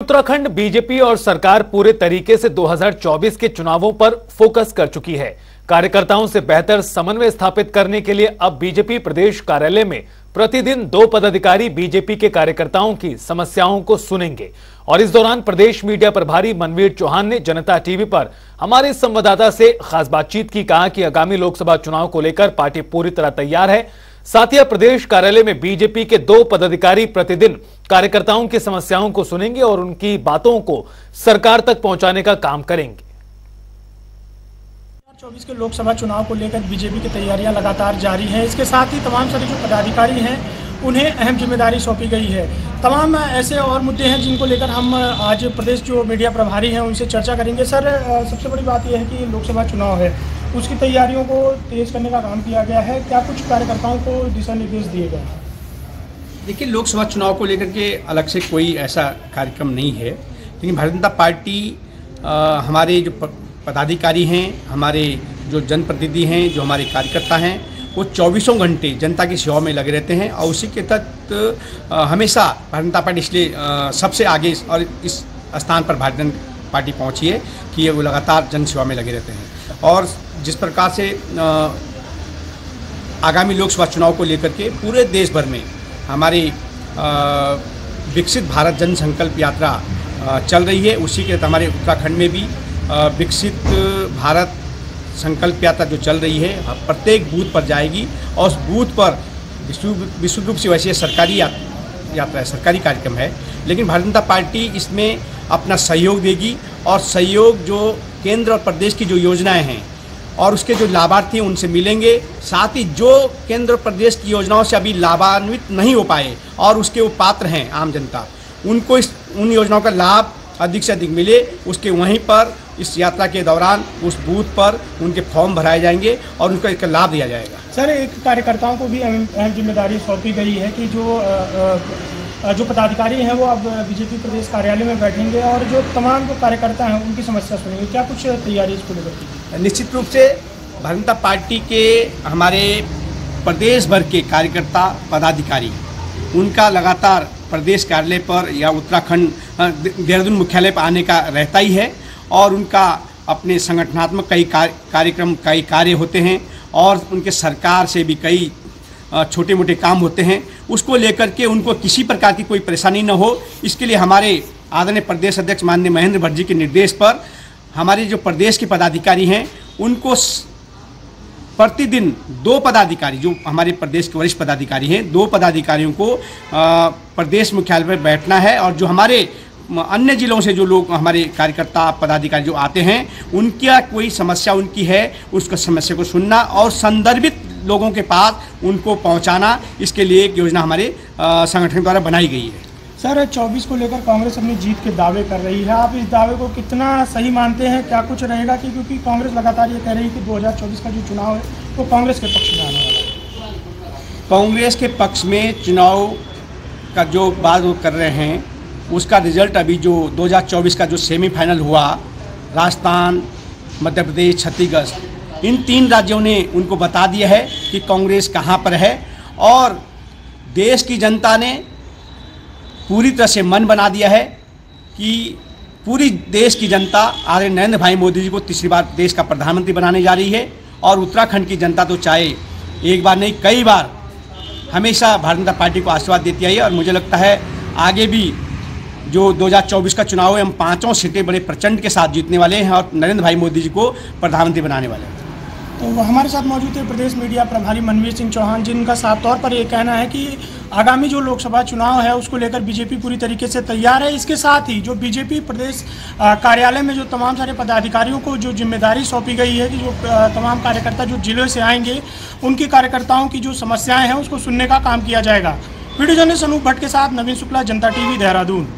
Uttarakhand BJP और सरकार पूरे तरीके से 2024 के चुनावों पर फोकस कर चुकी है। कार्यकर्ताओं से बेहतर समन्वय स्थापित करने के लिए अब बीजेपी प्रदेश कार्यालय में प्रतिदिन 2 पदाधिकारी बीजेपी के कार्यकर्ताओं की समस्याओं को सुनेंगे। और इस दौरान प्रदेश मीडिया प्रभारी मनवीर चौहान ने जनता टीवी पर हमारे संवाददाता से खास बातचीत की। कहा कि आगामी लोकसभा चुनाव को लेकर पार्टी पूरी तरह तैयार है। साथ ही प्रदेश कार्यालय में बीजेपी के 2 पदाधिकारी प्रतिदिन कार्यकर्ताओं की समस्याओं को सुनेंगे और उनकी बातों को सरकार तक पहुंचाने का काम करेंगे। 2024 के लोकसभा चुनाव को लेकर बीजेपी की तैयारियां लगातार जारी हैं। इसके साथ ही तमाम सारे जो पदाधिकारी हैं उन्हें अहम जिम्मेदारी सौंपी गई है। तमाम ऐसे और मुद्दे हैं जिनको लेकर हम आज प्रदेश जो मीडिया प्रभारी हैं उनसे चर्चा करेंगे। सर, सबसे बड़ी बात यह है कि लोकसभा चुनाव है, उसकी तैयारियों को तेज करने का काम किया गया है। क्या कुछ कार्यकर्ताओं को दिशा निर्देश दिए गए हैं? देखिए, लोकसभा चुनाव को लेकर के अलग से कोई ऐसा कार्यक्रम नहीं है, लेकिन भारतीय जनता पार्टी हमारे जो पदाधिकारी हैं, हमारे जो जनप्रतिनिधि हैं, जो हमारे कार्यकर्ता हैं, वो 24 घंटे जनता की सेवा में लगे रहते हैं। और उसी के तहत हमेशा भारतीय जनता पार्टी इसलिए सबसे आगे और इस स्थान पर भारतीय जनता पार्टी पहुंची है कि वो लगातार जन सेवा में लगे रहते हैं। और जिस प्रकार से आगामी लोकसभा चुनाव को लेकर के पूरे देश भर में हमारी विकसित भारत जन संकल्प यात्रा चल रही है, उसी के तहत हमारे उत्तराखंड में भी विकसित भारत संकल्प यात्रा जो चल रही है प्रत्येक बूथ पर जाएगी। और उस बूथ पर विशुद्ध रूप से वैसे सरकारी यात्रा है, सरकारी कार्यक्रम है, लेकिन भारतीय जनता पार्टी इसमें अपना सहयोग देगी। और सहयोग जो केंद्र और प्रदेश की जो योजनाएं हैं और उसके जो लाभार्थी उनसे मिलेंगे। साथ ही जो केंद्र और प्रदेश की योजनाओं से अभी लाभान्वित नहीं हो पाए और उसके वो पात्र हैं आम जनता, उनको उन योजनाओं का लाभ अधिक से अधिक मिले, उसके वहीं पर इस यात्रा के दौरान उस बूथ पर उनके फॉर्म भराए जाएंगे और उनका इसका लाभ दिया जाएगा। सर, एक कार्यकर्ताओं को भी अहम जिम्मेदारी सौंपी गई है कि जो पदाधिकारी हैं वो अब बीजेपी प्रदेश कार्यालय में बैठेंगे और जो तमाम जो कार्यकर्ता हैं उनकी समस्या सुनेंगे। क्या कुछ तैयारी इसको लेकर की? निश्चित रूप से भारतीय जनता पार्टी के हमारे प्रदेश भर के कार्यकर्ता पदाधिकारी उनका लगातार प्रदेश कार्यालय पर या उत्तराखंड देहरादून मुख्यालय पर आने का रहता ही है। और उनका अपने संगठनात्मक कई कार्यक्रम कई कार्य होते हैं और उनके सरकार से भी कई छोटे मोटे काम होते हैं। उसको लेकर के उनको किसी प्रकार की कोई परेशानी न हो, इसके लिए हमारे आदरणीय प्रदेश अध्यक्ष माननीय महेंद्र भट्ट जी के निर्देश पर हमारे जो प्रदेश के पदाधिकारी हैं उनको प्रतिदिन 2 पदाधिकारी, जो हमारे प्रदेश के वरिष्ठ पदाधिकारी हैं, 2 पदाधिकारियों को प्रदेश मुख्यालय पर बैठना है। और जो हमारे अन्य जिलों से जो लोग हमारे कार्यकर्ता पदाधिकारी जो आते हैं उनका कोई समस्या उनकी है, उसका समस्या को सुनना और संदर्भित लोगों के पास उनको पहुंचाना, इसके लिए एक योजना हमारे संगठन द्वारा बनाई गई है। सर, 24 को लेकर कांग्रेस अपनी जीत के दावे कर रही है, आप इस दावे को कितना सही मानते हैं? क्या कुछ रहेगा क्योंकि कांग्रेस लगातार ये कह रही है कि 2024 का जो चुनाव है वो कांग्रेस के पक्ष में आने वाला है? कांग्रेस के पक्ष में चुनाव का जो बात वो कर रहे हैं उसका रिजल्ट अभी जो 2024 का जो सेमीफाइनल हुआ, राजस्थान, मध्य प्रदेश, छत्तीसगढ़, इन 3 राज्यों ने उनको बता दिया है कि कांग्रेस कहाँ पर है। और देश की जनता ने पूरी तरह से मन बना दिया है कि पूरी देश की जनता आदरणीय नरेंद्र भाई मोदी जी को तीसरी बार देश का प्रधानमंत्री बनाने जा रही है। और उत्तराखंड की जनता तो चाहे एक बार नहीं कई बार हमेशा भारतीय जनता पार्टी को आशीर्वाद देती आई है। और मुझे लगता है आगे भी जो 2024 का चुनाव है हम 5 सीटें बड़े प्रचंड के साथ जीतने वाले हैं और नरेंद्र भाई मोदी जी को प्रधानमंत्री बनाने वाले हैं। तो हमारे साथ मौजूद है प्रदेश मीडिया प्रभारी मनवीर सिंह चौहान, जिनका साफ तौर पर ये कहना है कि आगामी जो लोकसभा चुनाव है उसको लेकर बीजेपी पूरी तरीके से तैयार है। इसके साथ ही जो बीजेपी प्रदेश कार्यालय में जो तमाम सारे पदाधिकारियों को जो जिम्मेदारी सौंपी गई है कि जो तमाम कार्यकर्ता जो जिलों से आएंगे उनकी कार्यकर्ताओं की जो समस्याएँ हैं उसको सुनने का काम किया जाएगा। वीडियो जर्नलिस्ट अनूप भट्ट के साथ नवीन शुक्ला, जनता टीवी, देहरादून।